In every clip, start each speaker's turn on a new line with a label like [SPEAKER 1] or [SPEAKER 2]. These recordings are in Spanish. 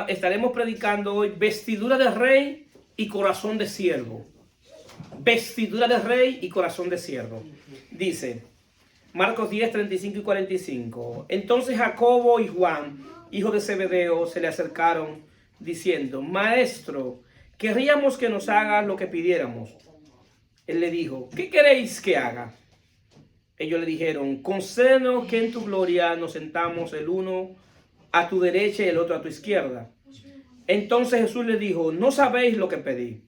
[SPEAKER 1] estaremos predicando hoy vestidura de rey y corazón de siervo. Vestidura de rey y corazón de siervo. Dice Marcos 10, 35 y 45. Entonces Jacobo y Juan, hijo de Zebedeo, se le acercaron diciendo: Maestro, querríamos que nos hagas lo que pidiéramos. Él le dijo: ¿qué queréis que haga? Ellos le dijeron: concédenos que en tu gloria nos sentamos el uno a tu derecha y el otro a tu izquierda. Entonces Jesús le dijo: no sabéis lo que pedí.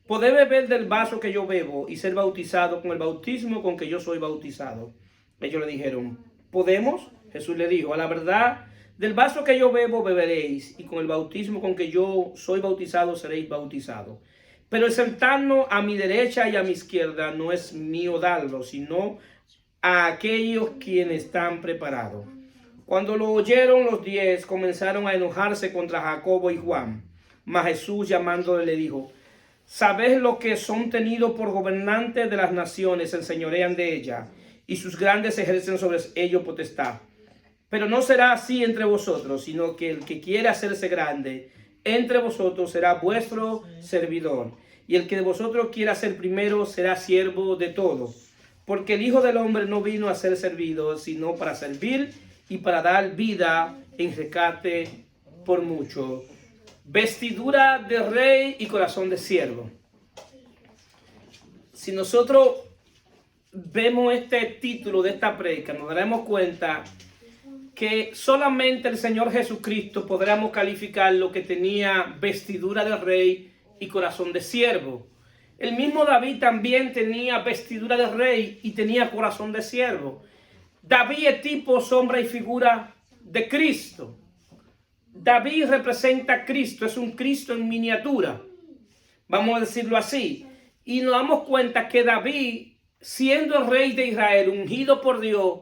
[SPEAKER 1] ¿Podéis beber del vaso que yo bebo y ser bautizado con el bautismo con que yo soy bautizado? Ellos le dijeron: ¿podemos? Jesús le dijo: a la verdad, del vaso que yo bebo beberéis, y con el bautismo con que yo soy bautizado seréis bautizados. Pero el sentarnos a mi derecha y a mi izquierda no es mío darlo, sino a aquellos quienes están preparados. Cuando lo oyeron los 10, comenzaron a enojarse contra Jacobo y Juan. Mas Jesús, llamándole, le dijo: ¿sabéis lo que son tenidos por gobernantes de las naciones? Se enseñorean de ellas, y sus grandes ejercen sobre ellos potestad. Pero no será así entre vosotros, sino que el que quiera hacerse grande entre vosotros será vuestro servidor. Y el que de vosotros quiera ser primero será siervo de todos. Porque el Hijo del Hombre no vino a ser servido, sino para servir y para dar vida en rescate por mucho. Vestidura de rey y corazón de siervo. Si nosotros vemos este título de esta prédica, nos daremos cuenta que solamente el Señor Jesucristo podríamos calificar lo que tenía vestidura de rey y corazón de siervo. El mismo David también tenía vestidura de rey y tenía corazón de siervo. David es tipo, sombra y figura de Cristo. David representa a Cristo, es un Cristo en miniatura, vamos a decirlo así. Y nos damos cuenta que David, siendo el rey de Israel, ungido por Dios,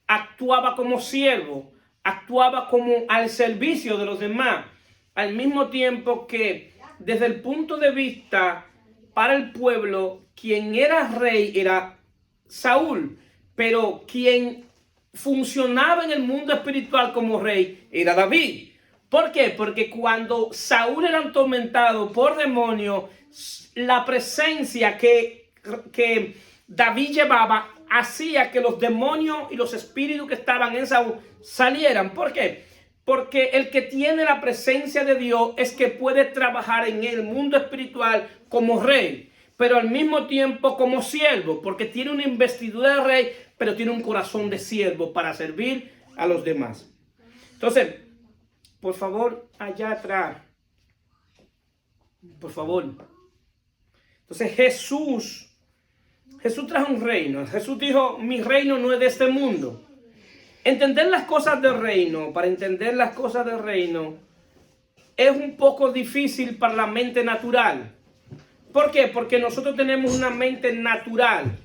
[SPEAKER 1] actuaba como siervo, actuaba como al servicio de los demás, al mismo tiempo que desde el punto de vista para el pueblo, quien era rey era Saúl, pero quien funcionaba en el mundo espiritual como rey era David. ¿Por qué? Porque cuando Saúl era atormentado por demonios, la presencia que David llevaba hacía que los demonios y los espíritus que estaban en Saúl salieran. ¿Por qué? Porque el que tiene la presencia de Dios es que puede trabajar en el mundo espiritual como rey, pero al mismo tiempo como siervo, porque tiene una investidura de rey, pero tiene un corazón de siervo para servir a los demás. Entonces, por favor, allá atrás, por favor. Entonces Jesús trajo un reino. Jesús dijo: mi reino no es de este mundo. Entender las cosas del reino, para entender las cosas del reino, es un poco difícil para la mente natural. ¿Por qué? Porque nosotros tenemos una mente natural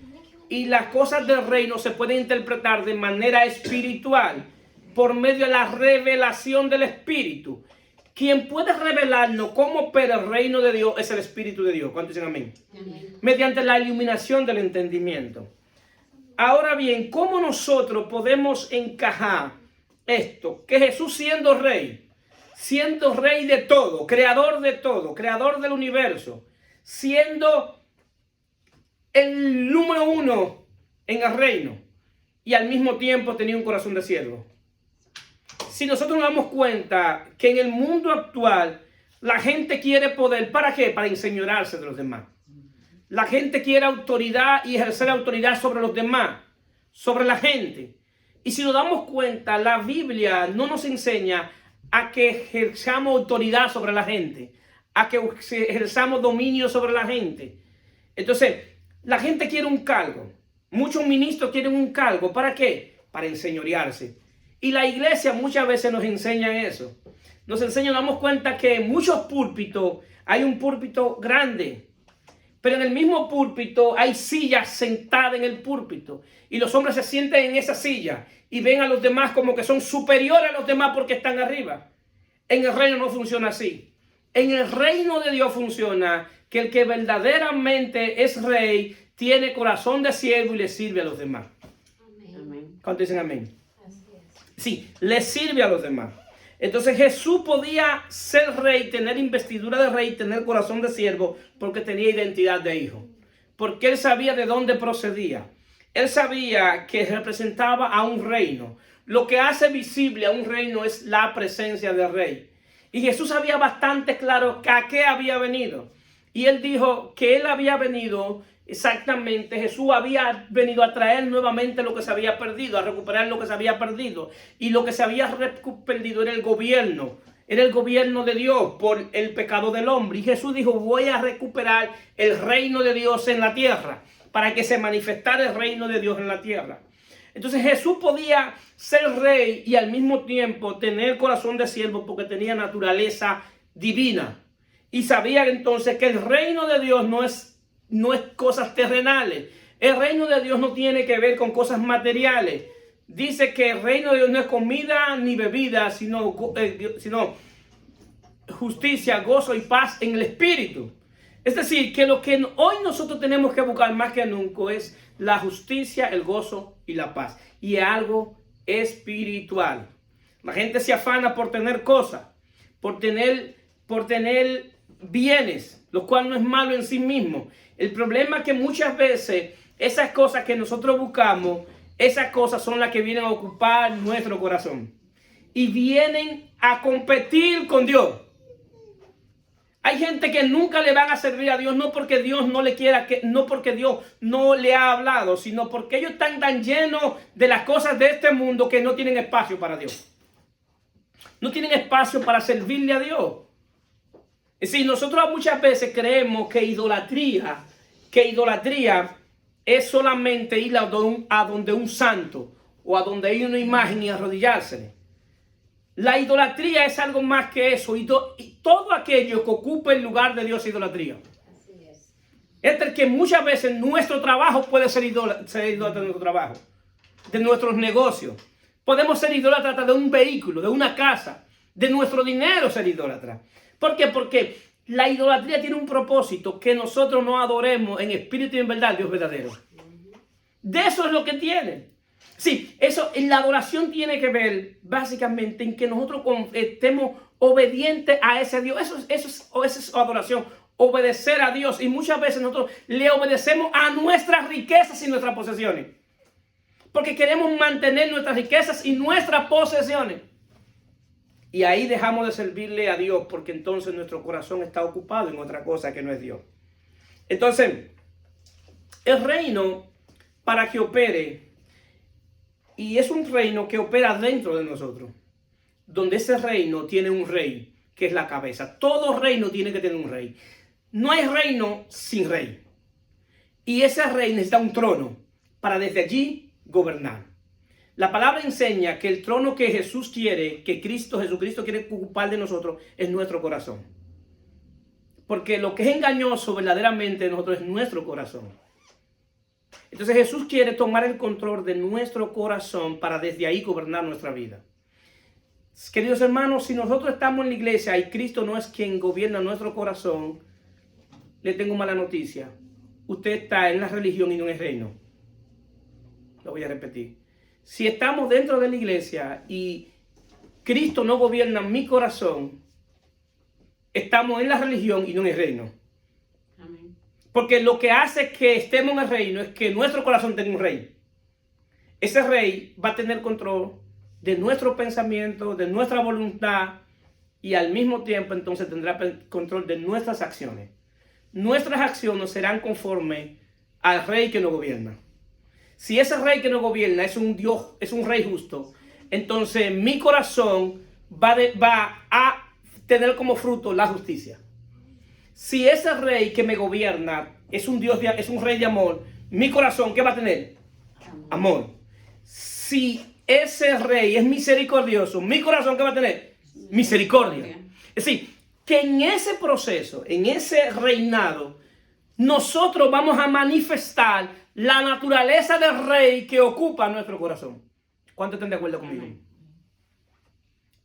[SPEAKER 1] y las cosas del reino se pueden interpretar de manera espiritual por medio de la revelación del Espíritu. Quien puede revelarnos cómo opera el reino de Dios es el Espíritu de Dios. ¿Cuántos dicen amén? Amén. Mediante la iluminación del entendimiento. Ahora bien, ¿cómo nosotros podemos encajar esto? Que Jesús siendo rey de todo, creador del universo, siendo el número uno en el reino, y al mismo tiempo tenía un corazón de siervo. Si nosotros nos damos cuenta que en el mundo actual la gente quiere poder, ¿para qué? Para enseñorearse de los demás. La gente quiere autoridad y ejercer autoridad sobre los demás, sobre la gente. Y si nos damos cuenta, la Biblia no nos enseña a que ejerzamos autoridad sobre la gente, a que ejerzamos dominio sobre la gente. Entonces, la gente quiere un cargo. Muchos ministros quieren un cargo. ¿Para qué? Para enseñorearse. Y la iglesia muchas veces nos enseña eso. Nos enseña, nos damos cuenta que en muchos púlpitos hay un púlpito grande, pero en el mismo púlpito hay sillas sentadas en el púlpito. Y los hombres se sienten en esa silla y ven a los demás como que son superiores a los demás porque están arriba. En el reino no funciona así. En el reino de Dios funciona que el que verdaderamente es rey tiene corazón de siervo y le sirve a los demás. Amén. ¿Cuántos dicen amén? Sí, le sirve a los demás. Entonces Jesús podía ser rey, tener investidura de rey, tener corazón de siervo, porque tenía identidad de hijo. Porque él sabía de dónde procedía. Él sabía que representaba a un reino. Lo que hace visible a un reino es la presencia del rey. Y Jesús sabía bastante claro a qué había venido. Y él dijo que él había venido exactamente, Jesús había venido a traer nuevamente lo que se había perdido, a recuperar lo que se había perdido. Y lo que se había perdido era el gobierno de Dios por el pecado del hombre. Y Jesús dijo, voy a recuperar el reino de Dios en la tierra, para que se manifestara el reino de Dios en la tierra. Entonces Jesús podía ser rey y al mismo tiempo tener corazón de siervo, porque tenía naturaleza divina. Y sabía entonces que el reino de Dios no es cosas terrenales. El reino de Dios no tiene que ver con cosas materiales. Dice que el reino de Dios no es comida ni bebida, sino justicia, gozo y paz en el espíritu. Es decir, que lo que hoy nosotros tenemos que buscar más que nunca es la justicia, el gozo y la paz. Y algo espiritual. La gente se afana por tener cosas, por tener bienes, lo cual no es malo en sí mismo. El problema es que muchas veces esas cosas que nosotros buscamos, esas cosas son las que vienen a ocupar nuestro corazón y vienen a competir con Dios. Hay gente que nunca le van a servir a Dios, no porque Dios no le quiera, no porque Dios no le ha hablado, sino porque ellos están tan llenos de las cosas de este mundo que no tienen espacio para Dios. No tienen espacio para servirle a Dios. Es decir, nosotros muchas veces creemos que idolatría es solamente ir a donde un santo o a donde hay una imagen y arrodillársele. La idolatría es algo más que eso, y todo aquello que ocupa el lugar de Dios es idolatría. Así es. Es que muchas veces nuestro trabajo puede ser idólatra de nuestro trabajo, de nuestros negocios. Podemos ser idólatras de un vehículo, de una casa, de nuestro dinero ser idólatra. ¿Por qué? Porque la idolatría tiene un propósito, que nosotros no adoremos en espíritu y en verdad al Dios verdadero. De eso es lo que tiene. Sí, eso, la adoración tiene que ver básicamente en que nosotros estemos obedientes a ese Dios. Eso es adoración, obedecer a Dios. Y muchas veces nosotros le obedecemos a nuestras riquezas y nuestras posesiones, porque queremos mantener nuestras riquezas y nuestras posesiones. Y ahí dejamos de servirle a Dios, porque entonces nuestro corazón está ocupado en otra cosa que no es Dios. Entonces, el reino, para que opere, y es un reino que opera dentro de nosotros, donde ese reino tiene un rey, que es la cabeza. Todo reino tiene que tener un rey. No hay reino sin rey. Y ese rey necesita un trono para desde allí gobernar. La palabra enseña que el trono que Jesús quiere, que Jesucristo quiere ocupar de nosotros, es nuestro corazón. Porque lo que es engañoso verdaderamente de nosotros es nuestro corazón. Entonces Jesús quiere tomar el control de nuestro corazón para desde ahí gobernar nuestra vida. Queridos hermanos, si nosotros estamos en la iglesia y Cristo no es quien gobierna nuestro corazón, le tengo mala noticia. Usted está en la religión y no en el reino. Lo voy a repetir. Si estamos dentro de la iglesia y Cristo no gobierna mi corazón, estamos en la religión y no en el reino. Amén. Porque lo que hace que estemos en el reino es que nuestro corazón tenga un rey. Ese rey va a tener control de nuestro pensamiento, de nuestra voluntad, y al mismo tiempo entonces tendrá control de nuestras acciones. Nuestras acciones serán conforme al rey que nos gobierna. Si ese rey que nos gobierna es un Dios, es un rey justo, entonces mi corazón va a tener como fruto la justicia. Si ese rey que me gobierna es un Dios, es un rey de amor, mi corazón, ¿qué va a tener? Amor. Si ese rey es misericordioso, mi corazón, ¿qué va a tener? Misericordia. Es decir, que en ese proceso, en ese reinado, nosotros vamos a manifestar la naturaleza del rey que ocupa nuestro corazón. ¿Cuántos están de acuerdo conmigo?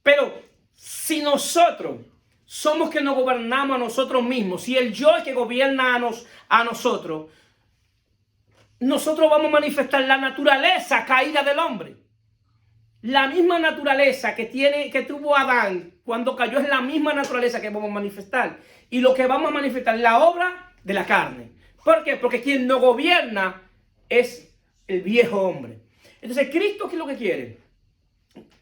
[SPEAKER 1] Pero si nosotros somos que nos gobernamos a nosotros mismos, si el yo es que gobierna a nosotros, nosotros vamos a manifestar la naturaleza caída del hombre. La misma naturaleza que tuvo Adán cuando cayó es la misma naturaleza que vamos a manifestar. Y lo que vamos a manifestar es la obra de la carne. ¿Por qué? Porque quien no gobierna es el viejo hombre. Entonces, Cristo, ¿qué es lo que quiere?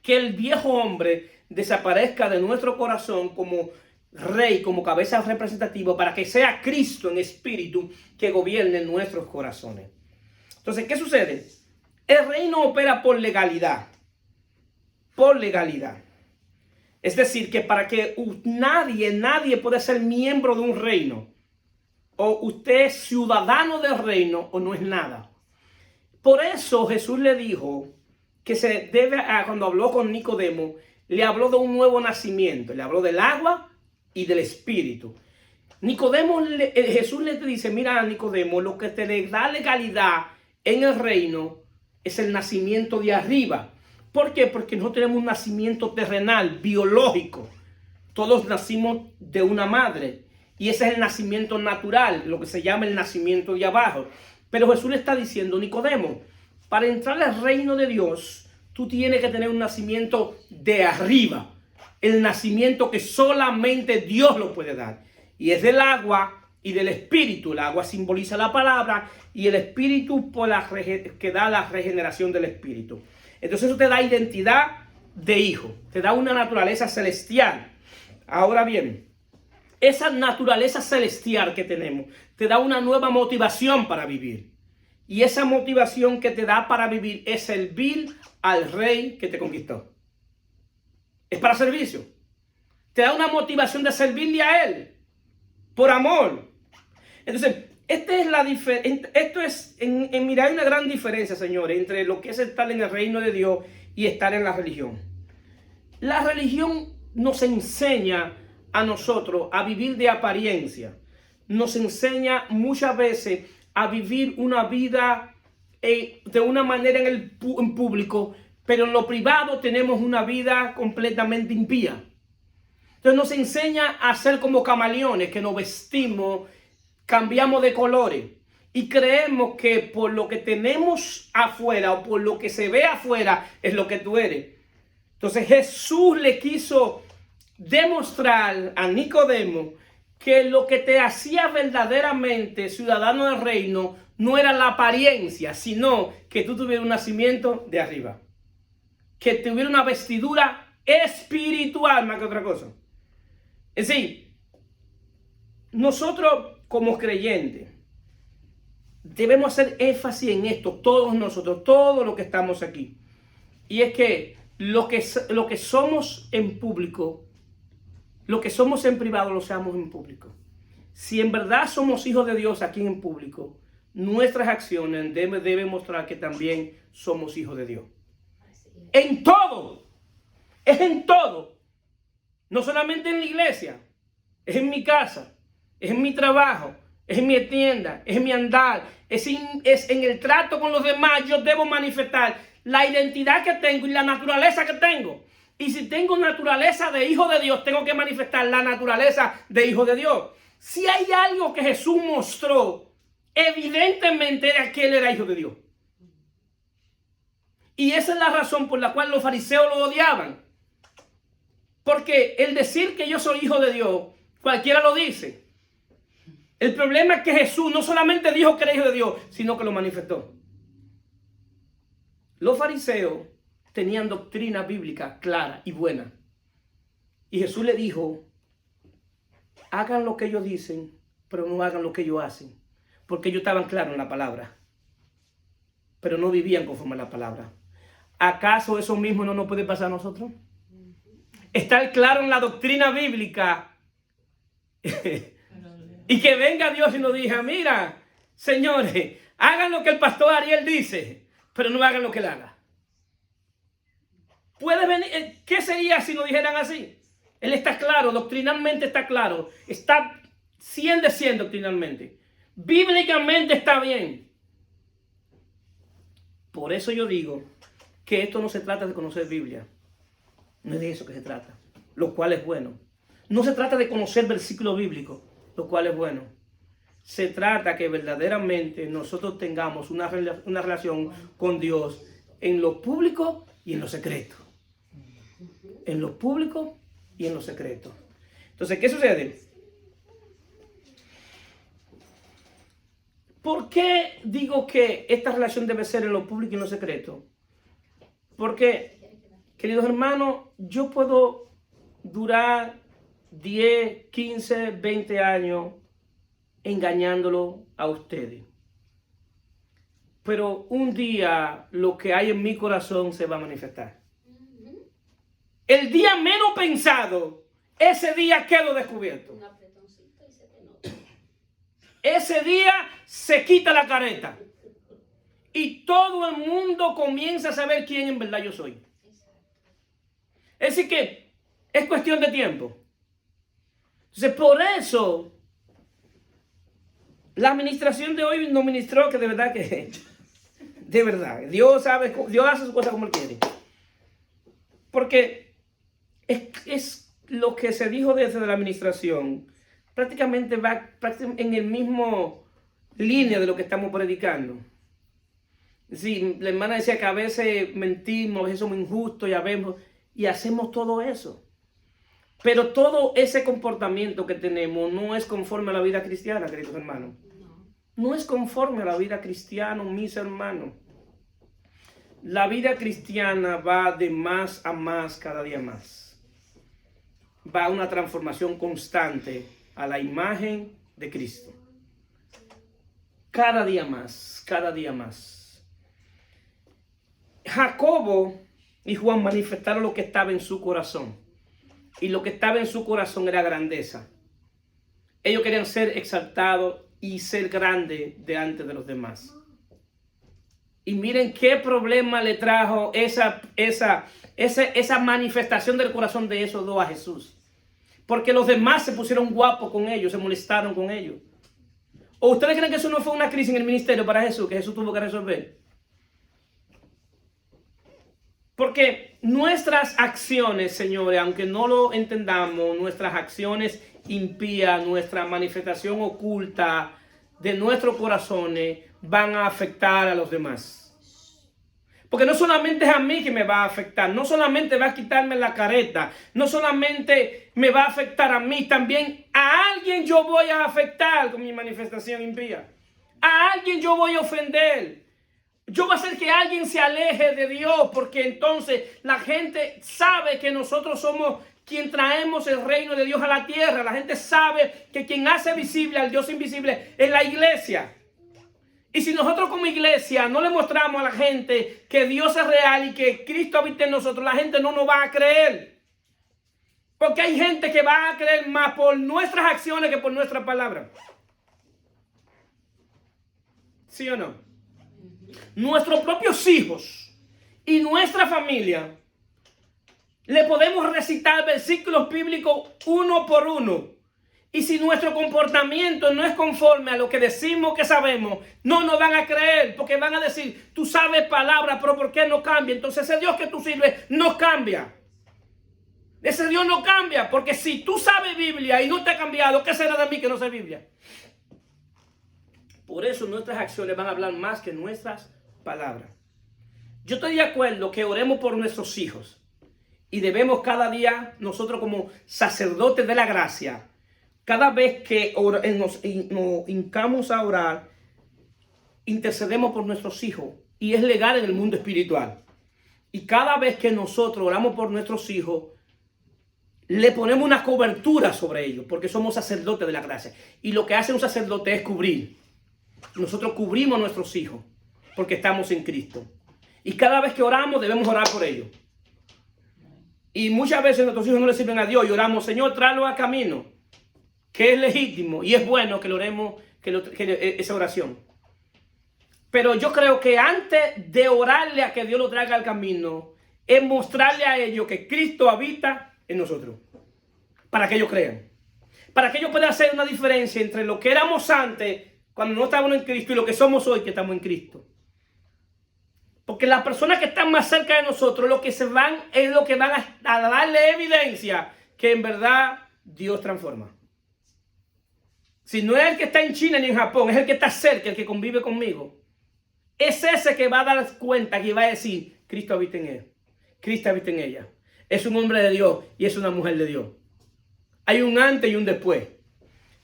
[SPEAKER 1] Que el viejo hombre desaparezca de nuestro corazón como rey, como cabeza representativa, para que sea Cristo en espíritu que gobierne en nuestros corazones. Entonces, ¿qué sucede? El reino opera por legalidad. Por legalidad. Es decir, que para que nadie puede ser miembro de un reino, o usted es ciudadano del reino o no es nada. Por eso Jesús le dijo que se debe, cuando habló con Nicodemo, le habló de un nuevo nacimiento, le habló del agua y del espíritu. Jesús le dice, mira Nicodemo, lo que te le da legalidad en el reino es el nacimiento de arriba. ¿Por qué? Porque no tenemos un nacimiento terrenal, biológico. Todos nacimos de una madre. Y ese es el nacimiento natural, lo que se llama el nacimiento de abajo. Pero Jesús le está diciendo, Nicodemo, para entrar al reino de Dios, tú tienes que tener un nacimiento de arriba. El nacimiento que solamente Dios lo puede dar. Y es del agua y del espíritu. El agua simboliza la palabra y el espíritu que da la regeneración del espíritu. Entonces eso te da identidad de hijo, te da una naturaleza celestial. Ahora bien, esa naturaleza celestial que tenemos te da una nueva motivación para vivir. Y esa motivación que te da para vivir es servir al rey que te conquistó. Es para servicio. Te da una motivación de servirle a él por amor. Entonces, mira, hay una gran diferencia, señores, entre lo que es estar en el reino de Dios y estar en la religión. La religión nos enseña a nosotros a vivir de apariencia. Nos enseña muchas veces a vivir una vida de una manera en público, pero en lo privado tenemos una vida completamente impía. Entonces nos enseña a ser como camaleones, que nos vestimos, cambiamos de colores y creemos que por lo que tenemos afuera o por lo que se ve afuera es lo que tú eres. Entonces Jesús le quiso demostrar a Nicodemo que lo que te hacía verdaderamente ciudadano del reino no era la apariencia, sino que tú tuvieras un nacimiento de arriba, que tuviera una vestidura espiritual más que otra cosa. Es decir, nosotros como creyentes debemos hacer énfasis en esto, todos nosotros, todos los que estamos aquí. Y es que lo que somos en público, lo que somos en privado, lo seamos en público. Si en verdad somos hijos de Dios aquí en público, nuestras acciones deben mostrar que también somos hijos de Dios. En todo. Es en todo. No solamente en la iglesia. Es en mi casa. Es en mi trabajo. Es en mi tienda. Es en mi andar. Es en el trato con los demás. Yo debo manifestar la identidad que tengo y la naturaleza que tengo. Y si tengo naturaleza de hijo de Dios, tengo que manifestar la naturaleza de hijo de Dios. Si hay algo que Jesús mostró, evidentemente era que él era hijo de Dios. Y esa es la razón por la cual los fariseos lo odiaban. Porque el decir que yo soy hijo de Dios, cualquiera lo dice. El problema es que Jesús no solamente dijo que era hijo de Dios, sino que lo manifestó. Los fariseos tenían doctrina bíblica clara y buena. Y Jesús le dijo, hagan lo que ellos dicen, pero no hagan lo que ellos hacen. Porque ellos estaban claros en la palabra, pero no vivían conforme a la palabra. ¿Acaso eso mismo no nos puede pasar a nosotros? Estar claro en la doctrina bíblica y que venga Dios y nos diga, mira, señores, hagan lo que el pastor Ariel dice, pero no hagan lo que él haga. Puede venir, ¿qué sería si nos dijeran así? Él está claro, doctrinalmente está claro, está 100 de 100 doctrinalmente. Bíblicamente está bien. Por eso yo digo que esto no se trata de conocer Biblia. No es de eso que se trata, lo cual es bueno. No se trata de conocer versículos bíblicos, lo cual es bueno. Se trata que verdaderamente nosotros tengamos una relación con Dios en lo público y en lo secreto. En lo público y en lo secreto. Entonces, ¿qué sucede? ¿Por qué digo que esta relación debe ser en lo público y en lo secreto? Porque, queridos hermanos, yo puedo durar 10, 15, 20 años engañándolo a ustedes. Pero un día lo que hay en mi corazón se va a manifestar. El día menos pensado, ese día quedo descubierto. Ese día se quita la careta. Y todo el mundo comienza a saber quién en verdad yo soy. Es decir que es cuestión de tiempo. Entonces, por eso, la administración de hoy nos ministró que de verdad, Dios sabe, Dios hace sus cosas como Él quiere. Porque es lo que se dijo desde la administración, prácticamente va en el mismo línea de lo que estamos predicando. Sí, la hermana decía que a veces mentimos, a veces somos injustos y hacemos todo eso. Pero todo ese comportamiento que tenemos no es conforme a la vida cristiana, queridos hermanos. No es conforme a la vida cristiana, mis hermanos. La vida cristiana va de más a más, cada día más. Va a una transformación constante a la imagen de Cristo. Cada día más, cada día más. Jacobo y Juan manifestaron lo que estaba en su corazón. Y lo que estaba en su corazón era grandeza. Ellos querían ser exaltados y ser grandes delante de los demás. Y miren qué problema le trajo esa manifestación del corazón de esos dos a Jesús. Porque los demás se pusieron guapos con ellos, se molestaron con ellos. ¿O ustedes creen que eso no fue una crisis en el ministerio para Jesús, que Jesús tuvo que resolver? Porque nuestras acciones, señores, aunque no lo entendamos, nuestras acciones impías, nuestra manifestación oculta de nuestros corazones van a afectar a los demás. Porque no solamente es a mí que me va a afectar, no solamente va a quitarme la careta, no solamente me va a afectar a mí, también a alguien yo voy a afectar con mi manifestación impía. A alguien yo voy a ofender. Yo voy a hacer que alguien se aleje de Dios, porque entonces la gente sabe que nosotros somos quien traemos el reino de Dios a la tierra. La gente sabe que quien hace visible al Dios invisible es la iglesia. Y si nosotros como iglesia no le mostramos a la gente que Dios es real y que Cristo habita en nosotros, la gente no nos va a creer. Porque hay gente que va a creer más por nuestras acciones que por nuestra palabra. ¿Sí o no? Nuestros propios hijos y nuestra familia le podemos recitar versículos bíblicos uno por uno. Y si nuestro comportamiento no es conforme a lo que decimos que sabemos, no nos van a creer, porque van a decir, tú sabes palabras, pero ¿por qué no cambia? Entonces ese Dios que tú sirves no cambia. Ese Dios no cambia, porque si tú sabes Biblia y no te ha cambiado, ¿qué será de mí que no sé Biblia? Por eso nuestras acciones van a hablar más que nuestras palabras. Yo estoy de acuerdo que oremos por nuestros hijos. Y debemos cada día, nosotros como sacerdotes de la gracia, cada vez que nos hincamos a orar, intercedemos por nuestros hijos. Y es legal en el mundo espiritual. Y cada vez que nosotros oramos por nuestros hijos, le ponemos una cobertura sobre ellos, porque somos sacerdotes de la gracia. Y lo que hace un sacerdote es cubrir. Nosotros cubrimos a nuestros hijos, porque estamos en Cristo. Y cada vez que oramos, debemos orar por ellos. Y muchas veces nuestros hijos no le sirven a Dios y oramos, Señor, tráelo a camino, que es legítimo y es bueno que lo oremos, que esa oración. Pero yo creo que antes de orarle a que Dios lo traiga al camino, es mostrarle a ellos que Cristo habita en nosotros, para que ellos crean, para que ellos puedan hacer una diferencia entre lo que éramos antes, cuando no estábamos en Cristo, y lo que somos hoy, que estamos en Cristo. Porque las personas que están más cerca de nosotros, lo que van a darle evidencia que en verdad Dios transforma. Si no es el que está en China ni en Japón, es el que está cerca, el que convive conmigo. Es ese que va a dar cuenta, que va a decir, Cristo habita en él. Cristo habita en ella. Es un hombre de Dios y es una mujer de Dios. Hay un antes y un después.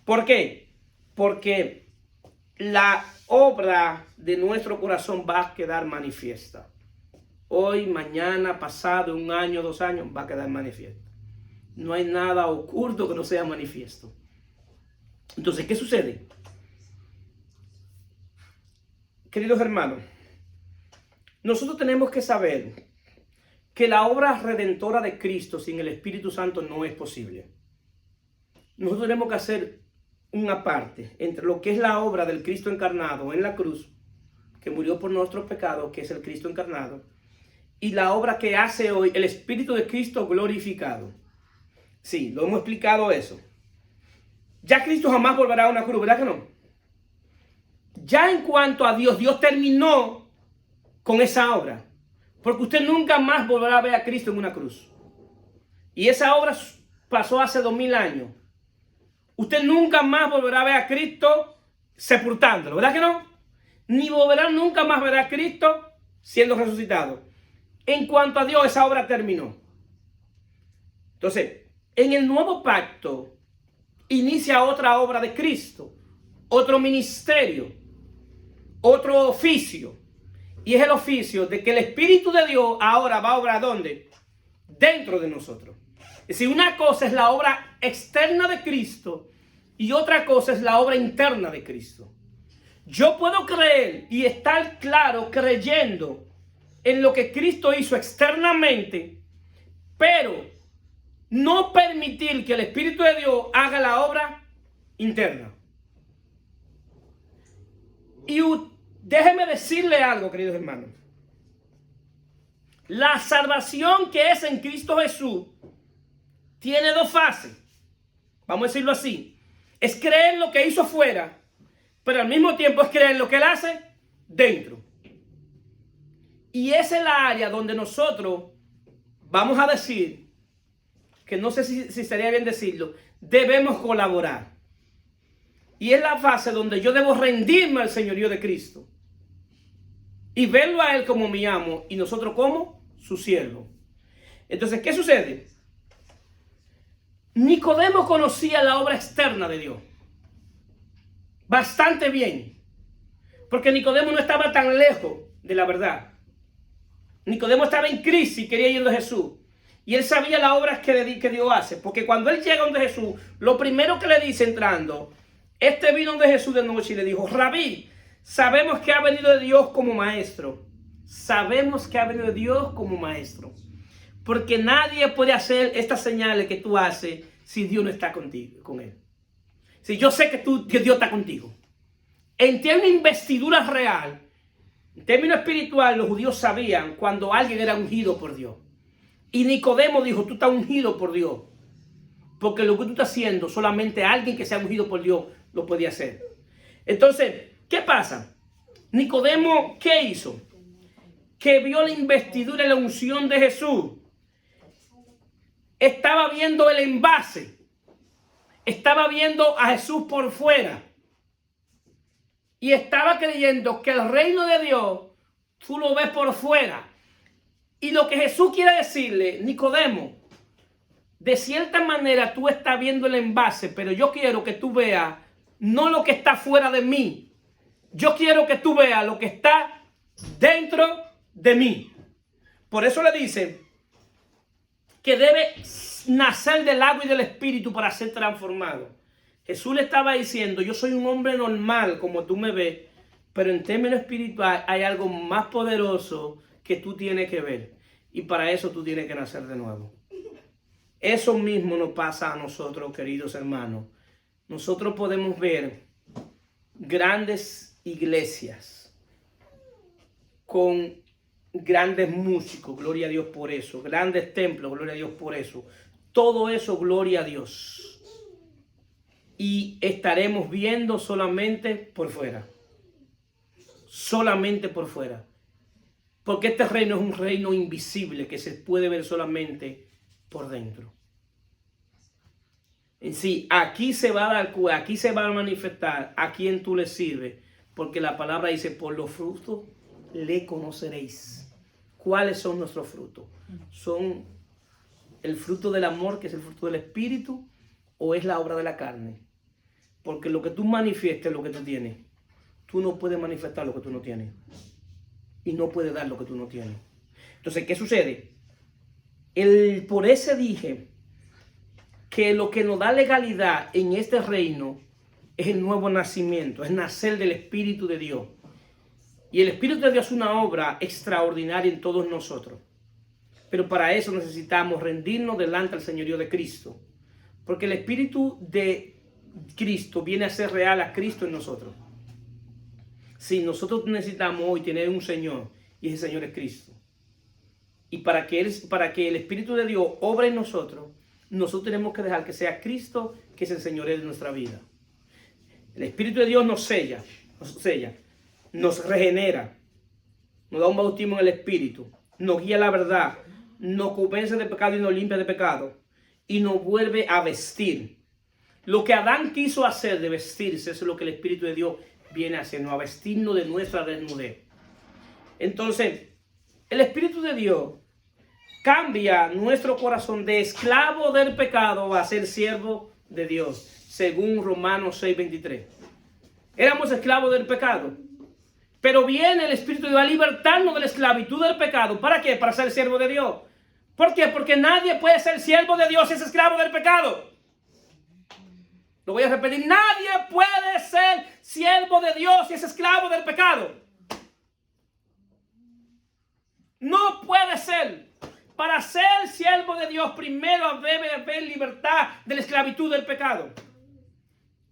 [SPEAKER 1] ¿Por qué? Porque la obra de nuestro corazón va a quedar manifiesta. Hoy, mañana, pasado, 1 año, 2 años, va a quedar manifiesto. No hay nada oculto que no sea manifiesto. Entonces, ¿qué sucede? Queridos hermanos, nosotros tenemos que saber que la obra redentora de Cristo sin el Espíritu Santo no es posible. Nosotros tenemos que hacer una parte entre lo que es la obra del Cristo encarnado en la cruz, que murió por nuestros pecados, que es el Cristo encarnado, y la obra que hace hoy el Espíritu de Cristo glorificado. Sí, lo hemos explicado eso. Ya Cristo jamás volverá a una cruz, ¿verdad que no? Ya en cuanto a Dios, Dios terminó con esa obra. Porque usted nunca más volverá a ver a Cristo en una cruz. Y esa obra pasó hace 2000 años. Usted nunca más volverá a ver a Cristo sepultándolo, ¿verdad que no? Ni volverá nunca más a ver a Cristo siendo resucitado. En cuanto a Dios, esa obra terminó. Entonces, en el nuevo pacto inicia otra obra de Cristo, otro ministerio, otro oficio. Y es el oficio de que el Espíritu de Dios ahora va a obrar ¿dónde? Dentro de nosotros. Es decir, una cosa es la obra externa de Cristo y otra cosa es la obra interna de Cristo. Yo puedo creer y estar claro creyendo en lo que Cristo hizo externamente, pero no permitir que el Espíritu de Dios haga la obra interna. Y déjeme decirle algo, queridos hermanos. La salvación que es en Cristo Jesús tiene 2 fases. Vamos a decirlo así. Es creer lo que hizo fuera, pero al mismo tiempo es creer lo que Él hace dentro. Y esa es la área donde nosotros vamos a decir, que no sé si sería bien decirlo, debemos colaborar. Y es la fase donde yo debo rendirme al señorío de Cristo. Y verlo a Él como mi amo y nosotros como su siervo. Entonces, ¿qué sucede? Nicodemo conocía la obra externa de Dios bastante bien. Porque Nicodemo no estaba tan lejos de la verdad. Nicodemo estaba en crisis y quería ir donde Jesús. Y él sabía las obras que Dios hace. Porque cuando él llega donde Jesús, lo primero que le dice entrando, vino donde Jesús de noche y le dijo: Rabí, sabemos que ha venido de Dios como maestro. Sabemos que ha venido de Dios como maestro. Porque nadie puede hacer estas señales que tú haces si Dios no está contigo, con él. Si yo sé que Dios está contigo. En términos de investidura real, en términos espirituales, los judíos sabían cuando alguien era ungido por Dios. Y Nicodemo dijo: tú estás ungido por Dios. Porque lo que tú estás haciendo, solamente alguien que sea ungido por Dios lo puede hacer. Entonces, ¿qué pasa? Nicodemo, ¿qué hizo? Que vio la investidura y la unción de Jesús. Estaba viendo el envase. Estaba viendo a Jesús por fuera. Y estaba creyendo que el reino de Dios, tú lo ves por fuera. Y lo que Jesús quiere decirle: Nicodemo, de cierta manera tú estás viendo el envase, pero yo quiero que tú veas no lo que está fuera de mí. Yo quiero que tú veas lo que está dentro de mí. Por eso le dice que debe nacer del agua y del espíritu para ser transformado. Jesús le estaba diciendo: yo soy un hombre normal como tú me ves, pero en términos espirituales hay algo más poderoso que tú tienes que ver. Y para eso tú tienes que nacer de nuevo. Eso mismo nos pasa a nosotros, queridos hermanos. Nosotros podemos ver grandes iglesias con grandes músicos, gloria a Dios por eso. Grandes templos, gloria a Dios por eso. Todo eso, gloria a Dios. Y estaremos viendo solamente por fuera. Solamente por fuera. Porque este reino es un reino invisible que se puede ver solamente por dentro. En sí, aquí se va a dar cuenta, aquí se va a manifestar a quien tú le sirves. Porque la palabra dice: por los frutos le conoceréis. ¿Cuáles son nuestros frutos? ¿Son el fruto del amor, que es el fruto del Espíritu, o es la obra de la carne? Porque lo que tú manifiestes es lo que tú tienes. Tú no puedes manifestar lo que tú no tienes. Y no puedes dar lo que tú no tienes. Entonces, ¿qué sucede? Por eso dije que lo que nos da legalidad en este reino es el nuevo nacimiento, es nacer del Espíritu de Dios. Y el Espíritu de Dios es una obra extraordinaria en todos nosotros. Pero para eso necesitamos rendirnos delante del señorío de Cristo. Porque el Espíritu de Cristo viene a ser real a Cristo en nosotros. Sí, nosotros necesitamos hoy tener un Señor, y ese Señor es Cristo. Y para que el Espíritu de Dios obre en nosotros tenemos que dejar que sea Cristo que es el Señor de nuestra vida. El Espíritu de Dios nos sella, nos regenera, nos da un bautismo en el Espíritu, nos guía a la verdad, nos convence de pecado y nos limpia de pecado, y nos vuelve a vestir. Lo que Adán quiso hacer de vestirse, eso es lo que el Espíritu de Dios viene a hacernos, a vestirnos de nuestra desnudez. Entonces, el Espíritu de Dios cambia nuestro corazón de esclavo del pecado a ser siervo de Dios, según Romanos 6:23. Éramos esclavos del pecado, pero viene el Espíritu de Dios a libertarnos de la esclavitud del pecado. ¿Para qué? Para ser siervo de Dios. ¿Por qué? Porque nadie puede ser siervo de Dios si es esclavo del pecado. Lo voy a repetir, nadie puede ser siervo de Dios si es esclavo del pecado. No puede ser. Para ser siervo de Dios, primero debe haber libertad de la esclavitud del pecado.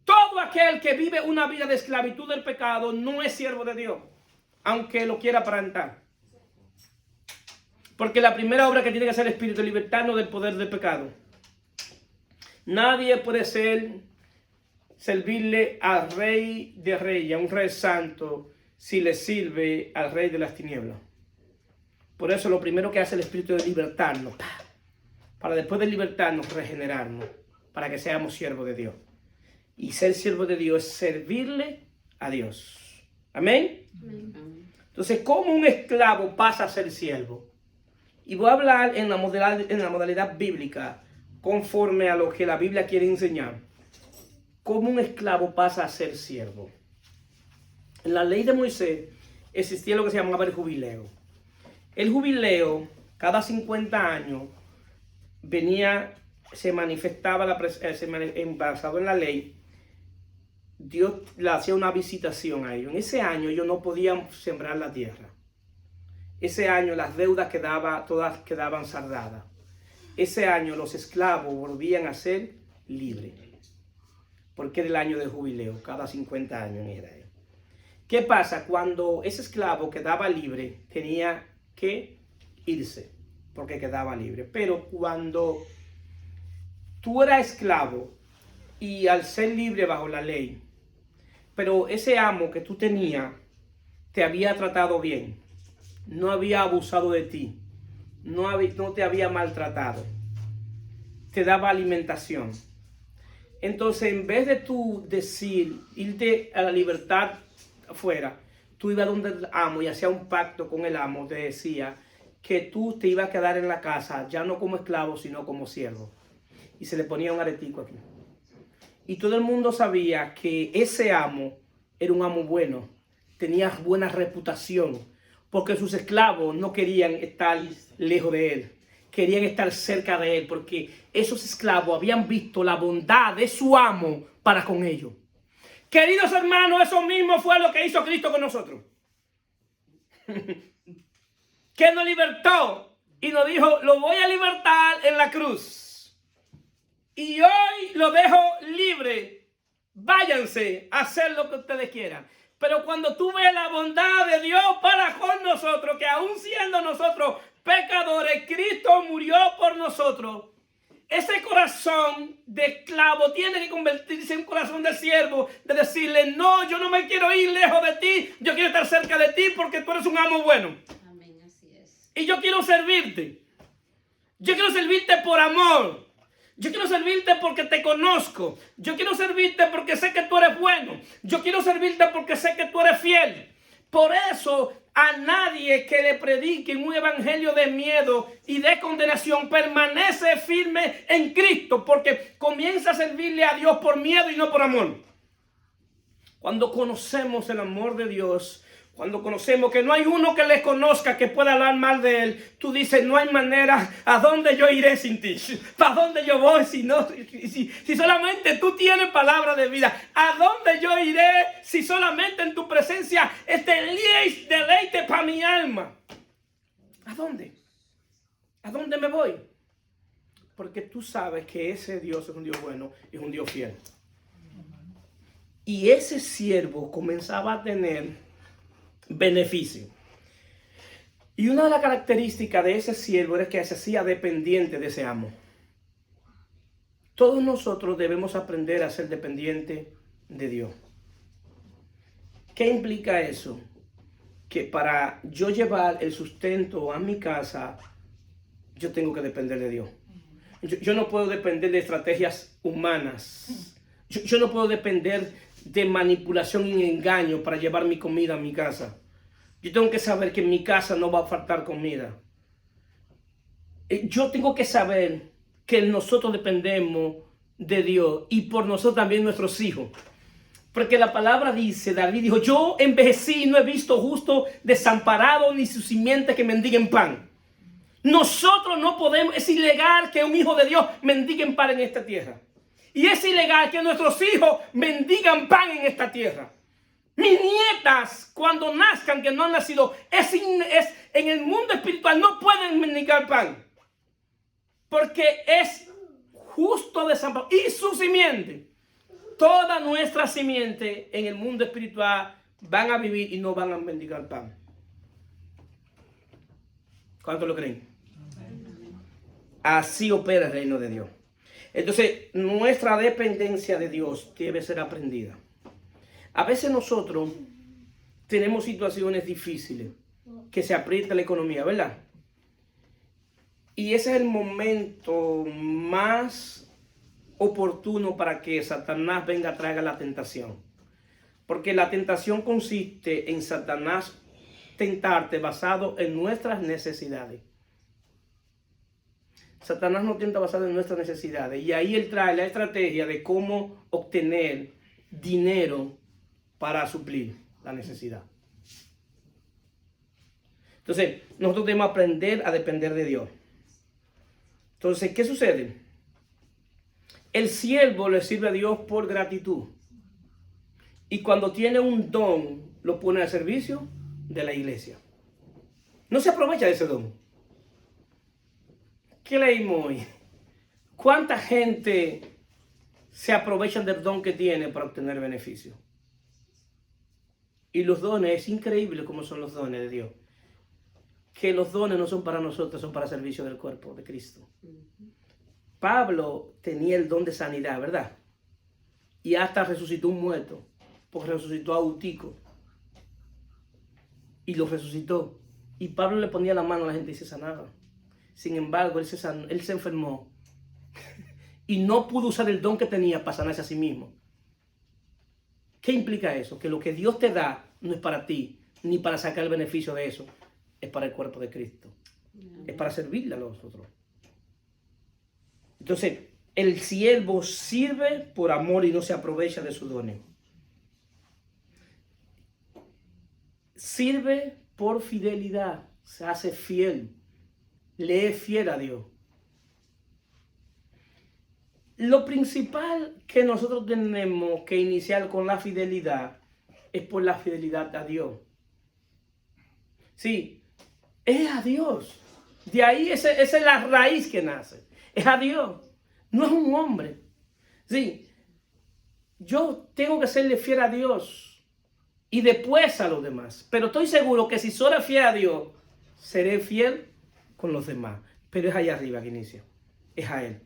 [SPEAKER 1] Todo aquel que vive una vida de esclavitud del pecado no es siervo de Dios, aunque lo quiera aparentar. Porque la primera obra que tiene que hacer el Espíritu es libertarnos del poder del pecado. Nadie puede servirle al Rey de Reyes, a un Rey Santo, si le sirve al Rey de las Tinieblas. Por eso lo primero que hace el Espíritu es libertarnos, para después de libertarnos, regenerarnos, para que seamos siervos de Dios. Y ser siervo de Dios es servirle a Dios. ¿Amén? Amén. Entonces, ¿cómo un esclavo pasa a ser siervo? Y voy a hablar en la modalidad bíblica, conforme a lo que la Biblia quiere enseñar. ¿Cómo un esclavo pasa a ser siervo? En la ley de Moisés existía lo que se llamaba el jubileo. El jubileo, cada 50 años, se manifestaba, basado en la ley, Dios le hacía una visitación a ellos. En ese año ellos no podían sembrar la tierra. Ese año las deudas todas quedaban saldadas. Ese año los esclavos volvían a ser libres. Porque era el año de jubileo, cada 50 años en Israel. ¿Qué pasa? Cuando ese esclavo quedaba libre, tenía que irse, porque quedaba libre. Pero cuando tú eras esclavo, y al ser libre bajo la ley, pero ese amo que tú tenías te había tratado bien, no había abusado de ti, no te había maltratado, te daba alimentación. Entonces, en vez de tú irte a la libertad afuera, tú ibas donde el amo y hacía un pacto con el amo. Te decía que tú te ibas a quedar en la casa, ya no como esclavo, sino como siervo. Y se le ponía un aretico aquí. Y todo el mundo sabía que ese amo era un amo bueno, tenía buena reputación, porque sus esclavos no querían estar lejos de él, querían estar cerca de él, porque esos esclavos habían visto la bondad de su amo para con ellos. Queridos hermanos, eso mismo fue lo que hizo Cristo con nosotros. Que nos libertó y nos dijo, lo voy a libertar en la cruz. Y hoy lo dejo libre. Váyanse a hacer lo que ustedes quieran. Pero cuando tú ves la bondad de Dios para con nosotros, que aún siendo nosotros pecadores, Cristo murió por nosotros. Ese corazón de esclavo tiene que convertirse en un corazón de siervo, de decirle, no, yo no me quiero ir lejos de ti, yo quiero estar cerca de ti porque tú eres un amo bueno.
[SPEAKER 2] Amén, así es.
[SPEAKER 1] Y yo quiero servirte. Yo quiero servirte por amor. Yo quiero servirte porque te conozco. Yo quiero servirte porque sé que tú eres bueno. Yo quiero servirte porque sé que tú eres fiel. Por eso a nadie que le predique un evangelio de miedo y de condenación permanece firme en Cristo, porque comienza a servirle a Dios por miedo y no por amor. Cuando conocemos el amor de Dios, cuando conocemos que no hay uno que le conozca que pueda hablar mal de él, tú dices, no hay manera, ¿a dónde yo iré sin ti? ¿Para dónde yo voy si solamente tú tienes palabra de vida? ¿A dónde yo iré si solamente en tu presencia deleite para mi alma? ¿A dónde? ¿A dónde me voy? Porque tú sabes que ese Dios es un Dios bueno, es un Dios fiel. Y ese siervo comenzaba a tener beneficio. Y una de las características de ese siervo era que se hacía dependiente de ese amo. Todos nosotros debemos aprender a ser dependientes de Dios. ¿Qué implica eso? Que para yo llevar el sustento a mi casa, yo tengo que depender de Dios. Yo no puedo depender de estrategias humanas. Yo no puedo depender de manipulación y engaño para llevar mi comida a mi casa. Yo tengo que saber que en mi casa no va a faltar comida. Yo tengo que saber que nosotros dependemos de Dios y por nosotros también nuestros hijos. Porque la palabra dice, David dijo, yo envejecí y no he visto justo desamparado ni su simiente que mendiguen pan. Nosotros no podemos, es ilegal que un hijo de Dios mendigue pan en esta tierra. Y es ilegal que nuestros hijos mendigan pan en esta tierra. Mis nietas, cuando nazcan, que no han nacido, en el mundo espiritual no pueden mendigar pan. Porque es justo desamparado. Y su simiente, toda nuestra simiente en el mundo espiritual van a vivir y no van a mendigar pan. ¿Cuántos lo creen? Así opera el reino de Dios. Entonces, nuestra dependencia de Dios debe ser aprendida. A veces nosotros tenemos situaciones difíciles, que se aprieta la economía, ¿verdad? Y ese es el momento más oportuno para que Satanás venga a traer la tentación. Porque la tentación consiste en Satanás tentarte basado en nuestras necesidades. Satanás no tienta basado en nuestras necesidades. Y ahí él trae la estrategia de cómo obtener dinero para suplir la necesidad. Entonces, nosotros debemos aprender a depender de Dios. Entonces, ¿qué sucede? El siervo le sirve a Dios por gratitud. Y cuando tiene un don, lo pone al servicio de la iglesia. No se aprovecha de ese don. ¿Qué leímos hoy? ¿Cuánta gente se aprovecha del don que tiene para obtener beneficio? Y los dones, es increíble cómo son los dones de Dios. Que los dones no son para nosotros, son para servicio del cuerpo de Cristo. Pablo tenía el don de sanidad, ¿verdad? Y hasta resucitó un muerto, porque resucitó a Eutico. Y lo resucitó. Y Pablo le ponía la mano a la gente y se sanaba. Sin embargo, él se enfermó y no pudo usar el don que tenía para sanarse a sí mismo. ¿Qué implica eso? Que lo que Dios te da no es para ti, ni para sacar el beneficio de eso. Es para el cuerpo de Cristo. Es para servirle a los otros. Entonces, el siervo sirve por amor y no se aprovecha de sus dones. Sirve por fidelidad, se hace fiel. Le es fiel a Dios. Lo principal que nosotros tenemos que iniciar con la fidelidad es por la fidelidad a Dios. Sí, es a Dios. De ahí esa es la raíz que nace. Es a Dios. No es un hombre. Sí, yo tengo que serle fiel a Dios y después a los demás. Pero estoy seguro que si soy fiel a Dios, seré fiel con los demás, pero es allá arriba que inicia, es a Él.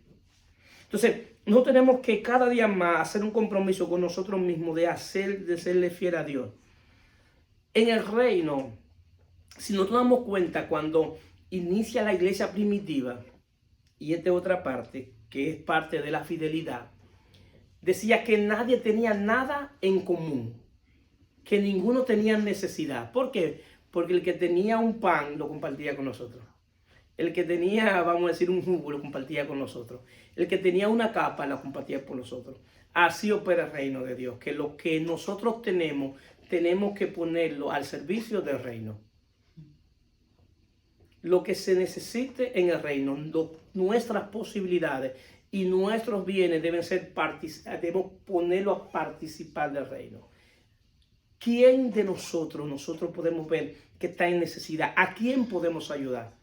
[SPEAKER 1] Entonces, nosotros tenemos que cada día más hacer un compromiso con nosotros mismos de serle fiel a Dios. En el reino, si nosotros damos cuenta, cuando inicia la iglesia primitiva, y esta es otra parte, que es parte de la fidelidad, decía que nadie tenía nada en común, que ninguno tenía necesidad. ¿Por qué? Porque el que tenía un pan lo compartía con nosotros. El que tenía, vamos a decir, un jugo lo compartía con nosotros. El que tenía una capa la compartía con nosotros. Así opera el reino de Dios, que lo que nosotros tenemos que ponerlo al servicio del reino. Lo que se necesite en el reino, nuestras posibilidades y nuestros bienes debemos ponerlo a participar del reino. ¿Quién de nosotros podemos ver que está en necesidad? ¿A quién podemos ayudar?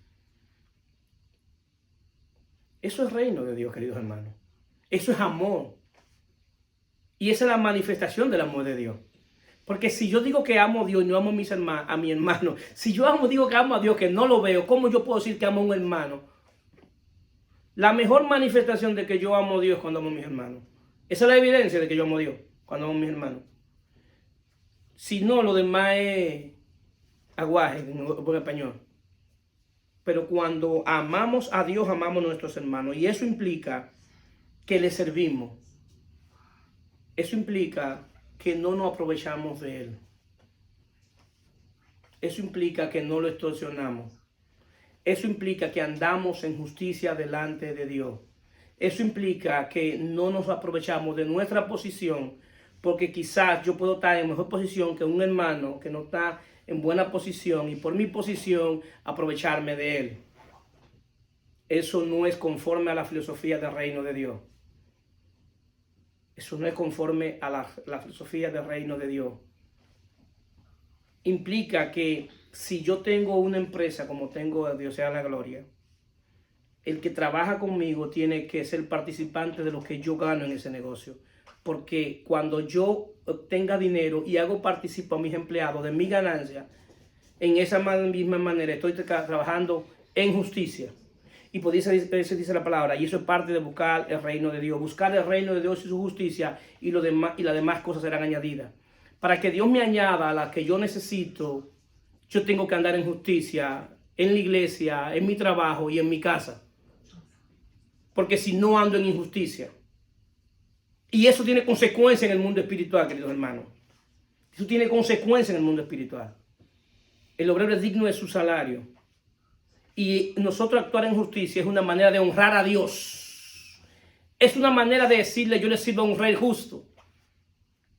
[SPEAKER 1] Eso es reino de Dios, queridos hermanos. Eso es amor. Y esa es la manifestación del amor de Dios. Porque si yo digo que amo a Dios y no amo a mi hermano, si yo digo que amo a Dios que no lo veo, ¿cómo yo puedo decir que amo a un hermano? La mejor manifestación de que yo amo a Dios es cuando amo a mis hermanos. Esa es la evidencia de que yo amo a Dios, cuando amo a mis hermanos. Si no, lo demás es aguaje, en buen español. Pero cuando amamos a Dios, amamos a nuestros hermanos. Y eso implica que le servimos. Eso implica que no nos aprovechamos de Él. Eso implica que no lo extorsionamos. Eso implica que andamos en justicia delante de Dios. Eso implica que no nos aprovechamos de nuestra posición, porque quizás yo puedo estar en mejor posición que un hermano que no está en buena posición y por mi posición aprovecharme de él. Eso no es conforme a la filosofía del reino de Dios. Eso no es conforme a la filosofía del reino de Dios. Implica que si yo tengo una empresa como tengo, Dios sea la gloria, el que trabaja conmigo tiene que ser participante de lo que yo gano en ese negocio. Porque cuando yo obtenga dinero y participo a mis empleados de mi ganancia, en esa misma manera estoy trabajando en justicia. Y por eso dice la palabra, y eso es parte de buscar el reino de Dios. Buscar el reino de Dios y su justicia, y las demás cosas serán añadidas. Para que Dios me añada a las que yo necesito, yo tengo que andar en justicia, en la iglesia, en mi trabajo y en mi casa. Porque si no ando en injusticia. Y eso tiene consecuencias en el mundo espiritual, queridos hermanos. Eso tiene consecuencias en el mundo espiritual. El obrero es digno de su salario. Y nosotros actuar en justicia es una manera de honrar a Dios. Es una manera de decirle, yo le sirvo a un rey justo.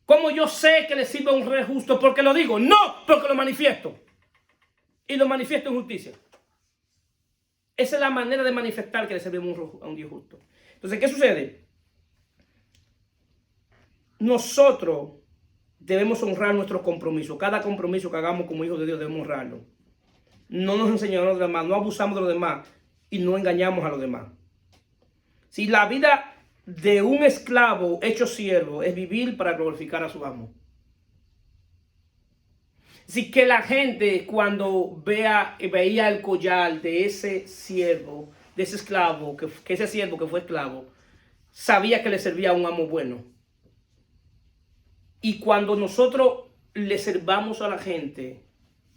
[SPEAKER 1] ¿Cómo yo sé que le sirvo a un rey justo? ¿Porque lo digo? No, porque lo manifiesto. Y lo manifiesto en justicia. Esa es la manera de manifestar que le servimos a un Dios justo. Entonces, ¿qué sucede? Nosotros debemos honrar nuestros compromisos. Cada compromiso que hagamos como hijos de Dios debemos honrarlo. No nos enseñamos a los demás, no abusamos de los demás y no engañamos a los demás. Si la vida de un esclavo hecho siervo es vivir para glorificar a su amo. Así que la gente cuando veía el collar de ese siervo, de ese esclavo, que ese siervo que fue esclavo, sabía que le servía a un amo bueno. Y cuando nosotros le servamos a la gente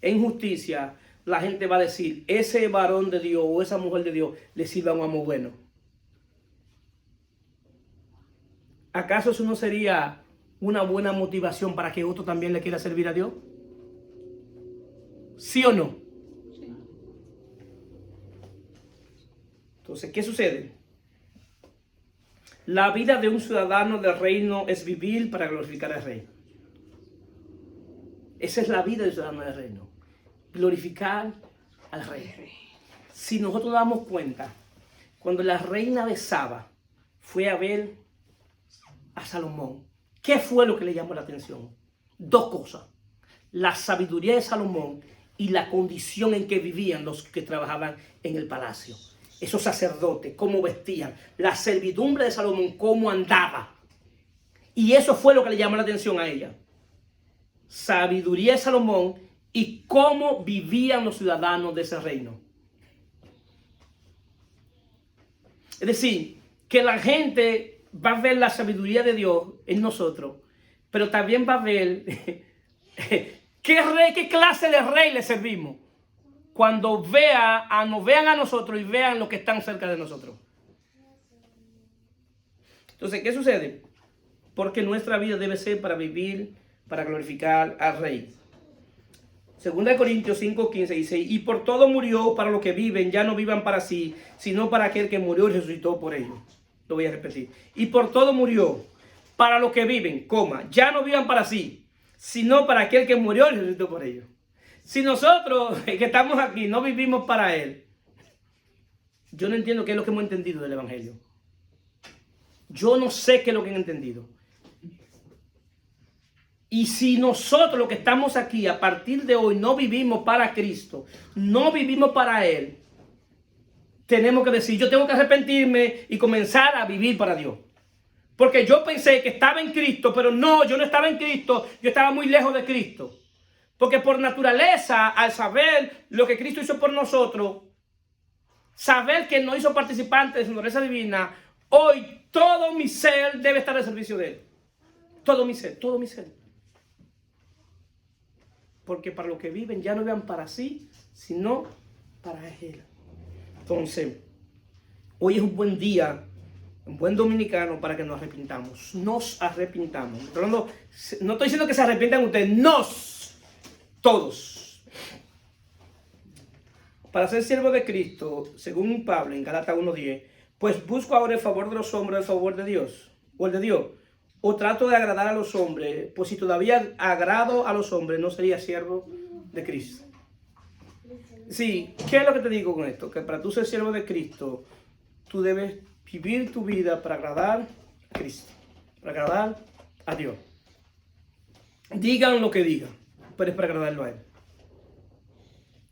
[SPEAKER 1] en justicia, la gente va a decir, ese varón de Dios o esa mujer de Dios le sirve a un amo bueno. ¿Acaso eso no sería una buena motivación para que otro también le quiera servir a Dios? ¿Sí o no? Sí. Entonces, ¿qué sucede? La vida de un ciudadano del reino es vivir para glorificar al rey. Esa es la vida del ciudadano del reino. Glorificar al rey. Si nosotros damos cuenta, cuando la reina de Saba fue a ver a Salomón, ¿qué fue lo que le llamó la atención? Dos cosas: la sabiduría de Salomón y la condición en que vivían los que trabajaban en el palacio. Esos sacerdotes, cómo vestían, la servidumbre de Salomón, cómo andaba. Y eso fue lo que le llamó la atención a ella. Sabiduría de Salomón y cómo vivían los ciudadanos de ese reino. Es decir, que la gente va a ver la sabiduría de Dios en nosotros, pero también va a ver qué clase de rey le servimos. Cuando nos vean a nosotros y vean los que están cerca de nosotros. Entonces, ¿qué sucede? Porque nuestra vida debe ser para vivir, para glorificar al rey. 2 Corintios 5:15 dice, y por todo murió para los que viven, ya no vivan para sí, sino para aquel que murió y resucitó por ellos. Lo voy a repetir. Y por todo murió para los que viven, ya no vivan para sí, sino para aquel que murió y resucitó por ellos. Si nosotros que estamos aquí no vivimos para Él, yo no entiendo qué es lo que hemos entendido del Evangelio. Yo no sé qué es lo que han entendido. Y si nosotros los que estamos aquí a partir de hoy no vivimos para Cristo, no vivimos para Él, tenemos que decir, yo tengo que arrepentirme y comenzar a vivir para Dios. Porque yo pensé que estaba en Cristo, pero no, yo no estaba en Cristo, yo estaba muy lejos de Cristo. Porque por naturaleza, al saber lo que Cristo hizo por nosotros, saber que nos hizo participantes de su naturaleza divina, hoy todo mi ser debe estar al servicio de Él. Todo mi ser, todo mi ser. Porque para los que viven ya no vean para sí, sino para Él. Entonces, hoy es un buen día, un buen dominicano para que nos arrepintamos. Nos arrepintamos. No estoy diciendo que se arrepientan ustedes, todos. Para ser siervo de Cristo, según Pablo en Gálatas 1:10, pues busco ahora el favor de los hombres, el favor de Dios, o el de Dios, o trato de agradar a los hombres, pues si todavía agrado a los hombres, no sería siervo de Cristo. Sí, ¿qué es lo que te digo con esto? Que para tú ser siervo de Cristo, tú debes vivir tu vida para agradar a Cristo, para agradar a Dios. Digan lo que digan, pero es para agradarlo a Él.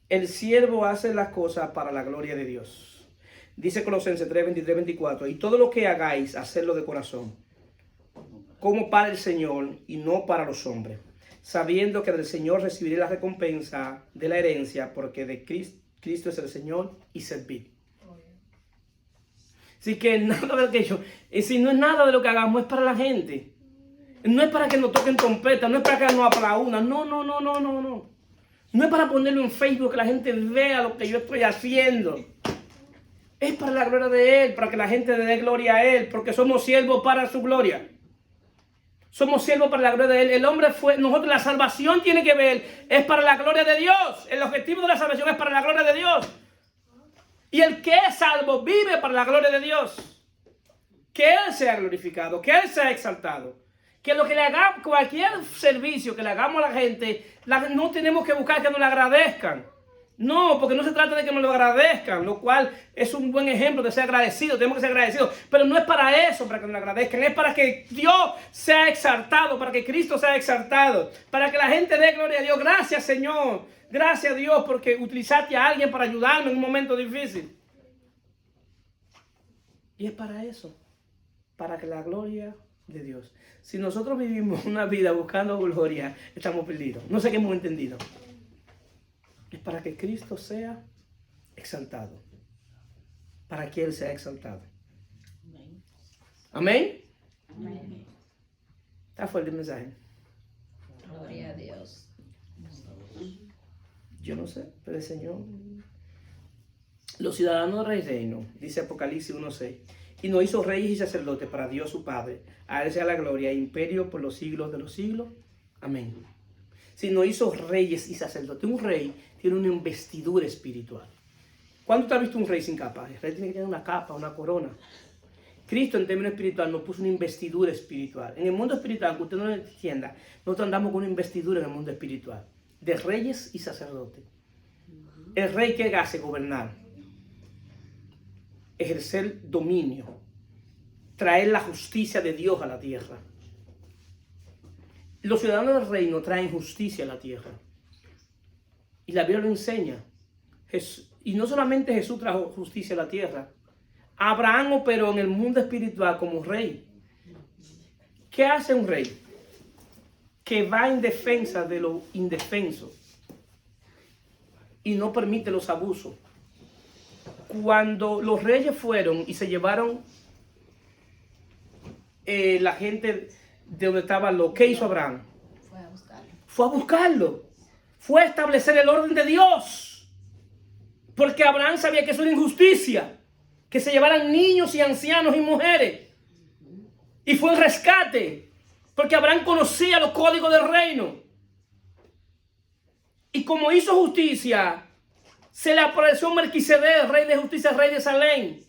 [SPEAKER 1] El siervo hace las cosas para la gloria de Dios. Dice Colosenses 3:23-24, y todo lo que hagáis, hacedlo de corazón, como para el Señor y no para los hombres, sabiendo que del Señor recibiré la recompensa de la herencia, porque de Cristo es el Señor y servir. Así que nada de lo que yo, si no es nada de lo que hagamos, es para la gente. No es para que nos toquen trompeta, no es para que nos aplaudan, no. No es para ponerlo en Facebook, que la gente vea lo que yo estoy haciendo. Es para la gloria de Él, para que la gente le dé gloria a Él, porque somos siervos para su gloria. Somos siervos para la gloria de Él. El hombre nosotros la salvación tiene que ver, es para la gloria de Dios. El objetivo de la salvación es para la gloria de Dios. Y el que es salvo vive para la gloria de Dios. Que Él sea glorificado, que Él sea exaltado. Que lo que le hagamos, cualquier servicio que le hagamos a la gente, no tenemos que buscar que nos lo agradezcan. No, porque no se trata de que nos lo agradezcan, lo cual es un buen ejemplo de ser agradecido. Tenemos que ser agradecidos, pero no es para eso, para que nos lo agradezcan. Es para que Dios sea exaltado, para que Cristo sea exaltado, para que la gente dé gloria a Dios. Gracias, Señor. Gracias a Dios porque utilizaste a alguien para ayudarme en un momento difícil. Y es para eso, para que la gloria de Dios. Si nosotros vivimos una vida buscando gloria, estamos perdidos. No sé qué hemos entendido. Es para que Cristo sea exaltado. Para que Él sea exaltado. Amén. Amén. Está fuerte el mensaje.
[SPEAKER 2] Gloria a Dios.
[SPEAKER 1] Yo no sé, pero el Señor. Los ciudadanos del reino, dice Apocalipsis 1:6. Y nos hizo reyes y sacerdotes para Dios su Padre. A Él sea la gloria e imperio por los siglos de los siglos. Amén. Si nos hizo reyes y sacerdotes. Un rey tiene una investidura espiritual. ¿Cuándo te has visto un rey sin capa? El rey tiene que tener una capa, una corona. Cristo en términos espirituales nos puso una investidura espiritual. En el mundo espiritual, que usted no lo entienda, nosotros andamos con una investidura en el mundo espiritual. De reyes y sacerdotes. El rey que hace gobernar. Ejercer dominio, traer la justicia de Dios a la tierra. Los ciudadanos del reino traen justicia a la tierra. Y la Biblia lo enseña. Y no solamente Jesús trajo justicia a la tierra. Abraham operó en el mundo espiritual como rey. ¿Qué hace un rey? Que va en defensa de lo indefenso y no permite los abusos. Cuando los reyes fueron y se llevaron la gente de donde estaba lo que hizo Abraham, fue a buscarlo, fue a establecer el orden de Dios, porque Abraham sabía que eso era injusticia, que se llevaran niños y ancianos y mujeres, y fue un rescate, porque Abraham conocía los códigos del reino. Y como hizo justicia, se le apareció Melquisedec, rey de justicia, rey de Salem.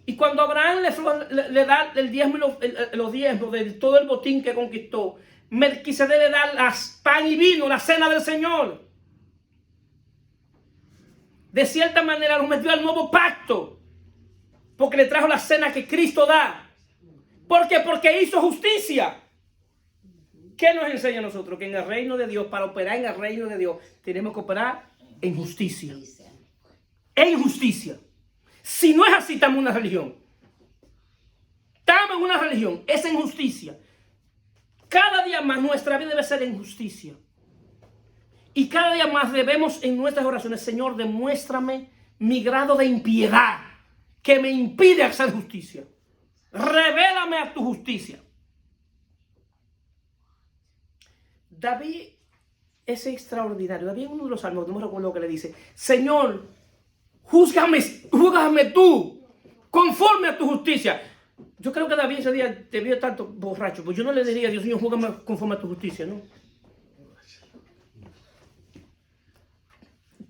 [SPEAKER 1] Y cuando Abraham le da el diezmo y los diezmos de todo el botín que conquistó, Melquisedec le da las pan y vino, la cena del Señor. De cierta manera lo metió al nuevo pacto, porque le trajo la cena que Cristo da. ¿Por qué? Porque hizo justicia. ¿Qué nos enseña a nosotros? Que en el reino de Dios, para operar en el reino de Dios, tenemos que operar en justicia. En justicia. Si no es así, estamos en una religión. Estamos en una religión. Es en justicia. Cada día más nuestra vida debe ser en justicia. Y cada día más debemos en nuestras oraciones, Señor, demuéstrame mi grado de impiedad que me impide hacer justicia. Revélame a tu justicia. David es extraordinario. David en uno de los salmos, no me recuerdo lo que le dice: Señor, júzgame tú conforme a tu justicia. Yo creo que David ese día te vio tanto borracho, pues yo no le diría: Dios mío, júzgame conforme a tu justicia, ¿no?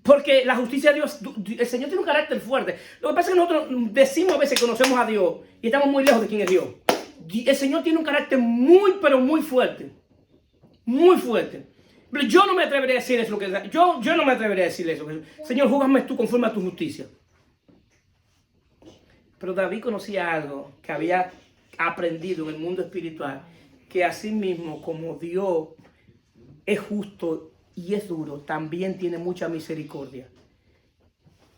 [SPEAKER 1] Porque la justicia de Dios, el Señor tiene un carácter fuerte. Lo que pasa es que nosotros decimos a veces que conocemos a Dios y estamos muy lejos de quién es Dios. El Señor tiene un carácter muy, pero muy fuerte. Muy fuerte. Pero yo no me atrevería a decir eso. Yo no me atrevería a decir eso. Señor, júzgame tú conforme a tu justicia. Pero David conocía algo que había aprendido en el mundo espiritual, que así mismo como Dios es justo y es duro, también tiene mucha misericordia.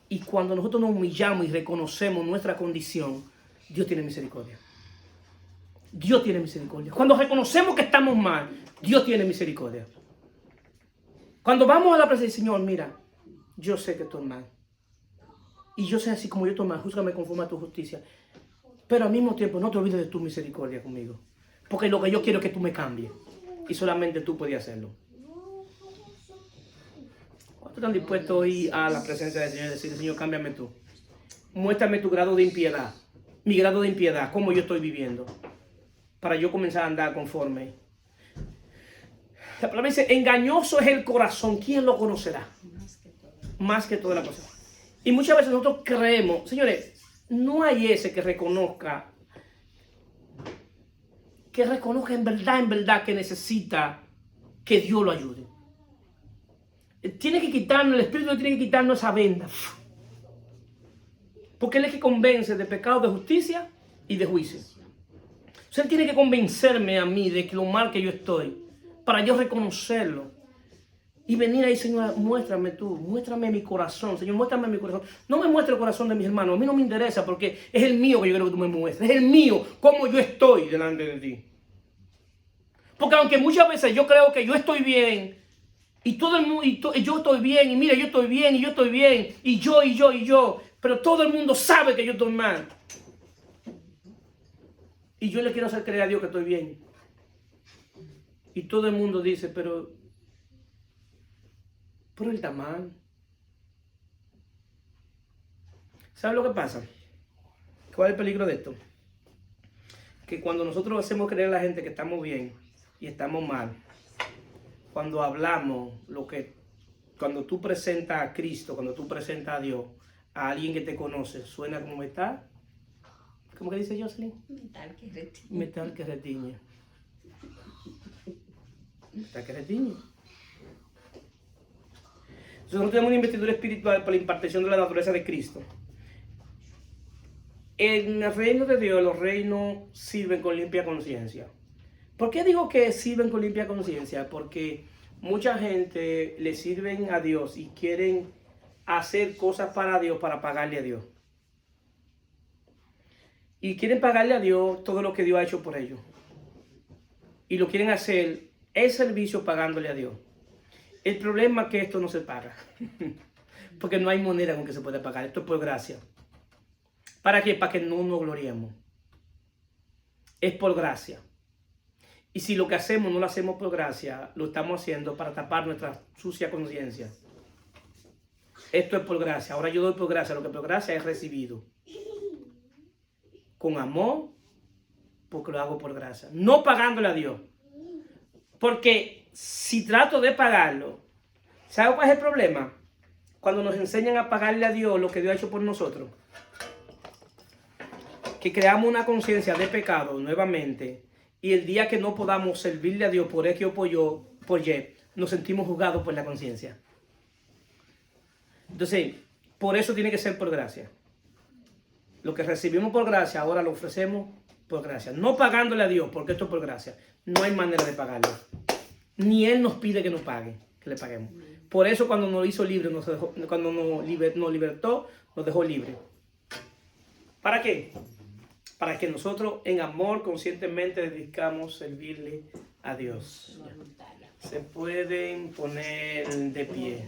[SPEAKER 1] Y cuando nosotros nos humillamos y reconocemos nuestra condición, Dios tiene misericordia. Dios tiene misericordia. Cuando reconocemos que estamos mal, Dios tiene misericordia. Cuando vamos a la presencia del Señor, mira, yo sé que estoy mal. Y yo sé así como yo estoy mal, júzgame conforme a tu justicia. Pero al mismo tiempo no te olvides de tu misericordia conmigo. Porque lo que yo quiero es que tú me cambies. Y solamente tú puedes hacerlo. ¿Cuántos están dispuestos a ir a la presencia del Señor y decir: Señor, cámbiame tú? Muéstrame tu grado de impiedad. Mi grado de impiedad, cómo yo estoy viviendo, para yo comenzar a andar conforme. La palabra dice: engañoso es el corazón, ¿quién lo conocerá? Más que toda la cosa. Y muchas veces nosotros creemos, señores, no hay ese que reconozca en verdad que necesita que Dios lo ayude. Tiene que quitarnos, el Espíritu tiene que quitarnos esa venda. Porque Él es el que convence de pecado, de justicia y de juicio. O sea, Él tiene que convencerme a mí de que lo mal que yo estoy, para yo reconocerlo. Y venir ahí: Señor, muéstrame tú, muéstrame mi corazón. Señor, muéstrame mi corazón. No me muestre el corazón de mis hermanos. A mí no me interesa, porque es el mío que yo quiero que tú me muestres. Es el mío, cómo yo estoy delante de ti. Porque aunque muchas veces yo creo que yo estoy bien, y todo el mundo, yo estoy bien, y mira, yo estoy bien, y yo estoy bien, y yo, pero todo el mundo sabe que yo estoy mal. Y yo le quiero hacer creer a Dios que estoy bien. Y todo el mundo dice: pero él está mal. ¿Sabes lo que pasa? ¿Cuál es el peligro de esto? Que cuando nosotros hacemos creer a la gente que estamos bien y estamos mal, cuando hablamos, cuando tú presentas a Cristo, cuando tú presentas a Dios, a alguien que te conoce, suena como metal. ¿Cómo que dice Jocelyn?
[SPEAKER 2] Metal que retiñe.
[SPEAKER 1] Metal que retiñe. Metal que retiñe. Nosotros tenemos una investidura espiritual por la impartición de la naturaleza de Cristo. En el reino de Dios, los reinos sirven con limpia conciencia. ¿Por qué digo que sirven con limpia conciencia? Porque mucha gente le sirven a Dios y quieren hacer cosas para Dios para pagarle a Dios. Y quieren pagarle a Dios todo lo que Dios ha hecho por ellos. Y lo quieren hacer el servicio pagándole a Dios. El problema es que esto no se paga. Porque no hay moneda con que se pueda pagar. Esto es por gracia. ¿Para qué? Para que no nos gloriemos. Es por gracia. Y si lo que hacemos no lo hacemos por gracia, lo estamos haciendo para tapar nuestra sucia conciencia. Esto es por gracia. Ahora yo doy por gracia. Lo que por gracia es recibido. Con amor, porque lo hago por gracia. No pagándole a Dios. Porque si trato de pagarlo, ¿sabe cuál es el problema? Cuando nos enseñan a pagarle a Dios lo que Dios ha hecho por nosotros, que creamos una conciencia de pecado nuevamente, y el día que no podamos servirle a Dios por X o por Y, nos sentimos juzgados por la conciencia. Entonces, por eso tiene que ser por gracia. Lo que recibimos por gracia, ahora lo ofrecemos por gracia. No pagándole a Dios, porque esto es por gracia. No hay manera de pagarlo. Ni Él nos pide que nos pague, que le paguemos. Por eso cuando nos hizo libre, cuando nos libertó, nos dejó libre. ¿Para qué? Para que nosotros en amor conscientemente dedicamos servirle a Dios. Se pueden poner de pie.